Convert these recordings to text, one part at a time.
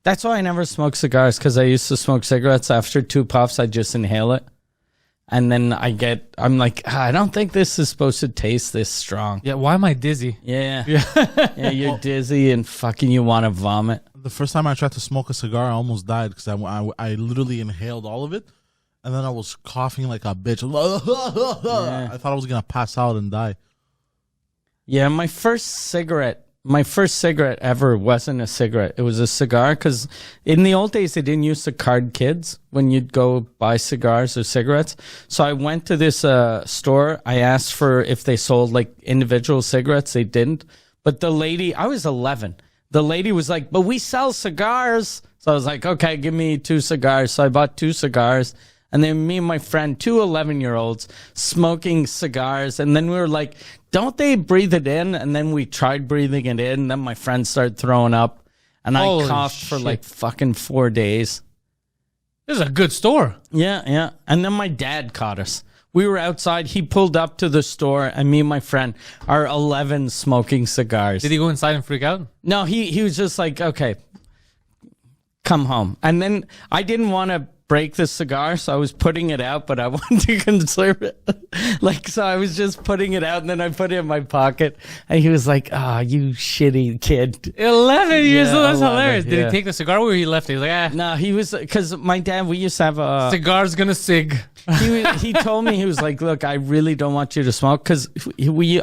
That's why I never smoke cigars, because I used to smoke cigarettes. After 2 puffs, I just inhale it. And then I'm like, I don't think this is supposed to taste this strong. Yeah, why am I dizzy? Yeah. Yeah, you're dizzy and fucking you want to vomit. The first time I tried to smoke a cigar, I almost died because I literally inhaled all of it. And then I was coughing like a bitch. Yeah. I thought I was going to pass out and die. Yeah, my first cigarette ever wasn't a cigarette. It was a cigar, because in the old days, they didn't used to card kids when you'd go buy cigars or cigarettes. So I went to this store. I asked for if they sold like individual cigarettes. They didn't. But the lady, I was 11. The lady was like, but we sell cigars. So I was like, okay, give me 2 cigars. So I bought 2 cigars. And then me and my friend, 2 11-year-olds, smoking cigars. And then we were like, don't they breathe it in? And then we tried breathing it in. And then my friend started throwing up. And Holy I coughed for like fucking 4 days. This is a good store. Yeah. And then my dad caught us. We were outside. He pulled up to the store. And me and my friend are 11 smoking cigars. Did he go inside and freak out? No, he was just like, okay, come home. And then I didn't want to break the cigar, so I was putting it out, but I wanted to conserve it. So I was just putting it out, and then I put it in my pocket. And he was like, you shitty kid. 11 years old. That's 11, hilarious. Did yeah. he take the cigar where he left it? He was like, No, he was, because my dad, we used to have a... cigar's gonna sig. He told me, he was like, look, I really don't want you to smoke, because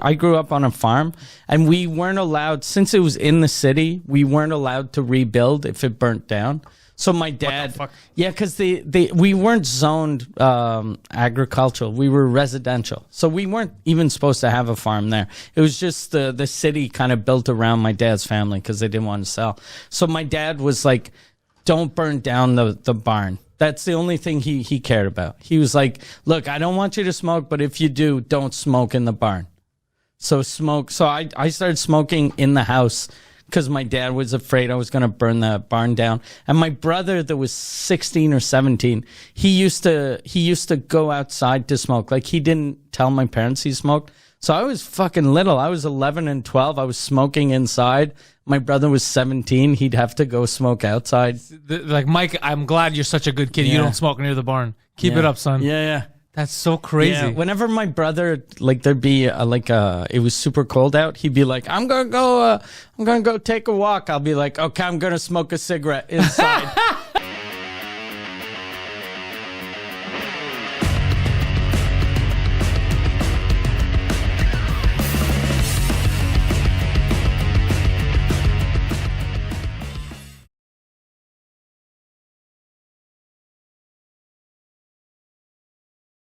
I grew up on a farm, and we weren't allowed, since it was in the city, we weren't allowed to rebuild if it burnt down. So my dad, yeah, because we weren't zoned agricultural, we were residential, so we weren't even supposed to have a farm there. It was just the city kind of built around my dad's family because they didn't want to sell. So my dad was like, don't burn down the barn. That's the only thing he cared about. He was like, look, I don't want you to smoke, but if you do, don't smoke in the barn. So I started smoking in the house, because my dad was afraid I was going to burn the barn down. And my brother, that was 16 or 17, he used to go outside to smoke. Like, he didn't tell my parents he smoked. So I was fucking little. I was 11 and 12. I was smoking inside. My brother was 17. He'd have to go smoke outside. Like, Mike, I'm glad you're such a good kid. You don't smoke near the barn. Keep it up, son. Yeah. That's so crazy. Yeah, whenever my brother, like, there'd be it was super cold out, he'd be like, I'm gonna go take a walk. I'll be like, okay, I'm gonna smoke a cigarette inside.